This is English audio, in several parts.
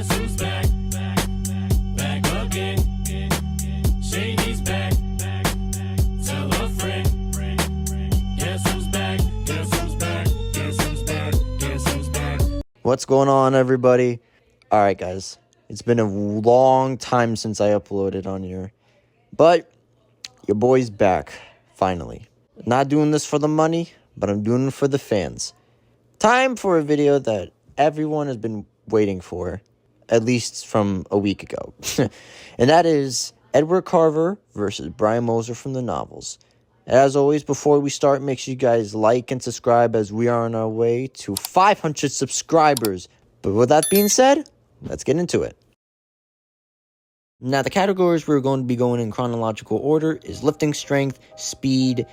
Guess who's back? Back again. Shady's back. Tell a friend. Guess who's back? Guess who's back? Guess who's back? Guess who's back? What's going on, everybody? Alright, guys. It's been a long time since I uploaded on here. But your boy's back, finally. Not doing this for the money, but I'm doing it for the fans. Time for a video that everyone has been waiting for, at least from a week ago. And that is Edward Carver versus Brian Moser from the novels. As always, before we start, make sure you guys like and subscribe as we are on our way to 500 subscribers. But with that being said, let's get into it. Now, the categories we're going to be going in chronological order is lifting strength, speed,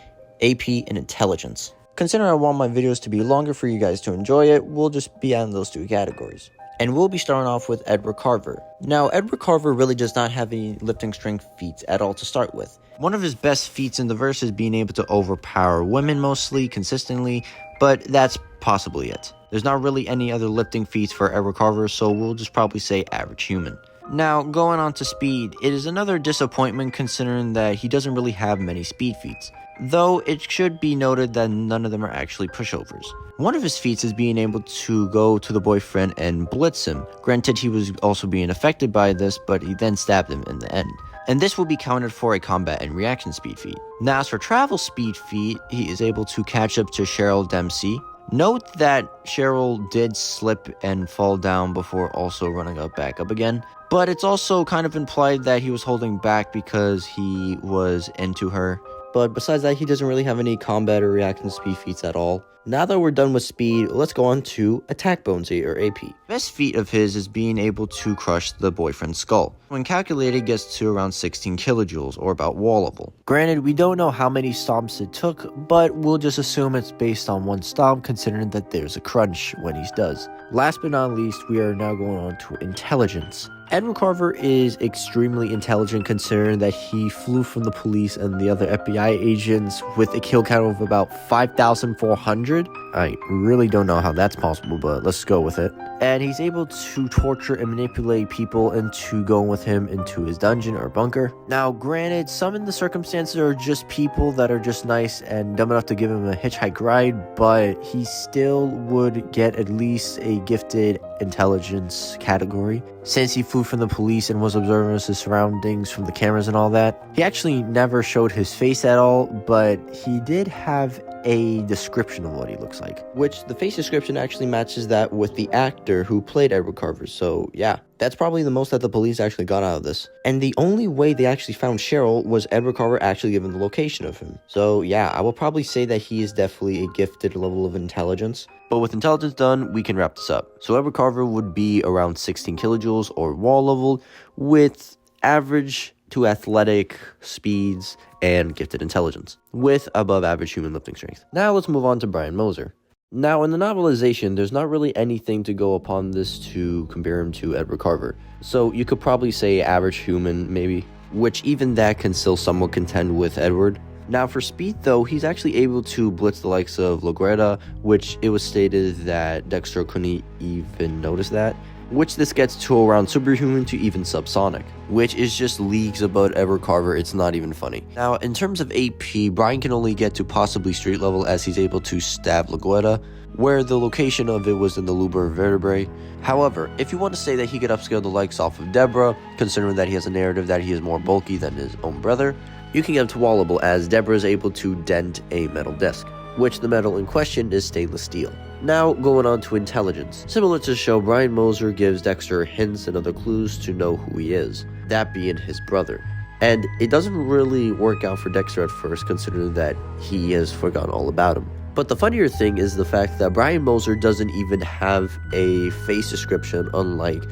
AP, and intelligence. Considering I want my videos to be longer for you guys to enjoy it, we'll just be adding those two categories. And we'll be starting off with Edward Carver. Now, Edward Carver really does not have any lifting strength feats at all to start with. One of his best feats in the verse is being able to overpower women mostly, consistently, but that's possibly it. There's not really any other lifting feats for Edward Carver, so we'll just probably say average human. Now, going on to speed, it is another disappointment considering that he doesn't really have many speed feats. Though it should be noted that none of them are actually pushovers. One of his feats is being able to go to the boyfriend and blitz him. Granted, he was also being affected by this, but he then stabbed him in the end. And this will be counted for a combat and reaction speed feat. Now, as for travel speed feat, he is able to catch up to Cheryl Dempsey. Note that Cheryl did slip and fall down before also running back up again. But it's also kind of implied that he was holding back because he was into her. But besides that, he doesn't really have any combat or reaction speed feats at all. Now that we're done with speed, let's go on to attack bonesy or AP. Best feat of his is being able to crush the boyfriend's skull. When calculated, gets to around 16 kilojoules or about wall level. Granted, we don't know how many stomps it took, but we'll just assume it's based on one stomp considering that there's a crunch when he does. Last but not least, we are now going on to intelligence. Edward Carver is extremely intelligent considering that he flew from the police and the other FBI agents with a kill count of about 5,400. I really don't know how that's possible, but let's go with it. And he's able to torture and manipulate people into going with him into his dungeon or bunker. Now, granted, some in the circumstances are just people that are just nice and dumb enough to give him a hitchhike ride, but he still would get at least a gifted intelligence category. Since he flew from the police and was observing his surroundings from the cameras and all that. He actually never showed his face at all, but he did have a description of what he looks like, which the face description actually matches that with the actor who played Edward Carver. So yeah, that's probably the most that the police actually got out of this. And the only way they actually found Cheryl was Edward Carver actually giving the location of him. So yeah, I will probably say that he is definitely a gifted level of intelligence. But with intelligence done, we can wrap this up. So Edward Carver would be around 16 kilojoules or wall level with average to athletic speeds and gifted intelligence with above average human lifting strength. Now let's move on to Brian Moser. Now in the novelization, there's not really anything to go upon this to compare him to Edward Carver. So you could probably say average human maybe, which even that can still somewhat contend with Edward. Now for speed though, he's actually able to blitz the likes of Logretta, which it was stated that Dexter couldn't even notice that. Which this gets to around superhuman to even subsonic, which is just leagues above Edward Carver. It's not even funny. Now, in terms of AP, Brian can only get to possibly street level as he's able to stab Laguetta, where the location of it was in the lumbar vertebrae. However, if you want to say that he could upscale the likes off of Deborah, considering that he has a narrative that he is more bulky than his own brother, you can get him to wallable as Deborah is able to dent a metal disc, which the metal in question is stainless steel. Now, going on to intelligence. Similar to the show, Brian Moser gives Dexter hints and other clues to know who he is, that being his brother. And it doesn't really work out for Dexter at first, considering that he has forgotten all about him. But the funnier thing is the fact that Brian Moser doesn't even have a face description, unlike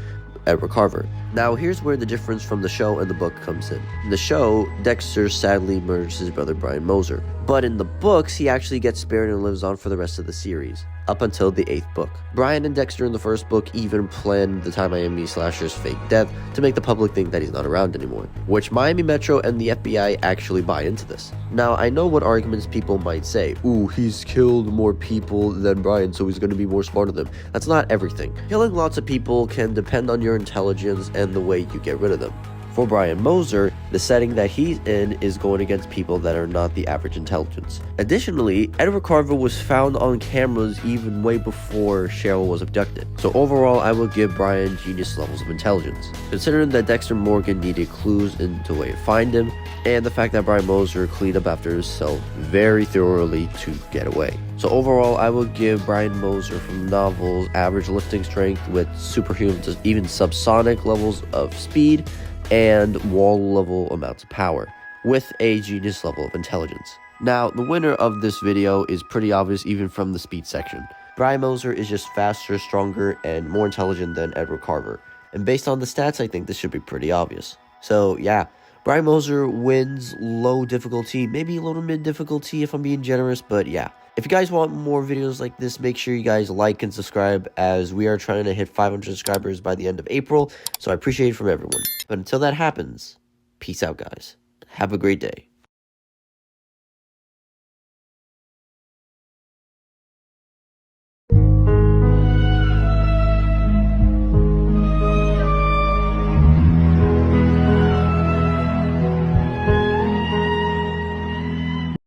Edward Carver. Now, here's where the difference from the show and the book comes in. In the show, Dexter sadly murders his brother Brian Moser. But in the books, he actually gets spared and lives on for the rest of the series. up until the 8th book. Brian and Dexter in the first book even planned the Time Miami slasher's fake death to make the public think that he's not around anymore, which Miami Metro and the FBI actually buy into this. Now, I know what arguments people might say. Ooh, he's killed more people than Brian, so he's going to be more smart than them. That's not everything. Killing lots of people can depend on your intelligence and the way you get rid of them. For Brian Moser, the setting that he's in is going against people that are not the average intelligence. Additionally, Edward Carver was found on cameras even way before Cheryl was abducted. So overall, I will give Brian genius levels of intelligence. Considering that Dexter Morgan needed clues into a way to find him, and the fact that Brian Moser cleaned up after himself very thoroughly to get away. So overall, I will give Brian Moser from the novels average lifting strength with superhuman to even subsonic levels of speed, and wall level amounts of power, with a genius level of intelligence. Now, the winner of this video is pretty obvious even from the speed section. Brian Moser is just faster, stronger, and more intelligent than Edward Carver. And based on the stats, I think this should be pretty obvious. So yeah, Brian Moser wins low difficulty, maybe low to mid difficulty if I'm being generous, but yeah. If you guys want more videos like this, make sure you guys like and subscribe, as we are trying to hit 500 subscribers by the end of April, so I appreciate it from everyone. But until that happens, peace out, guys. Have a great day.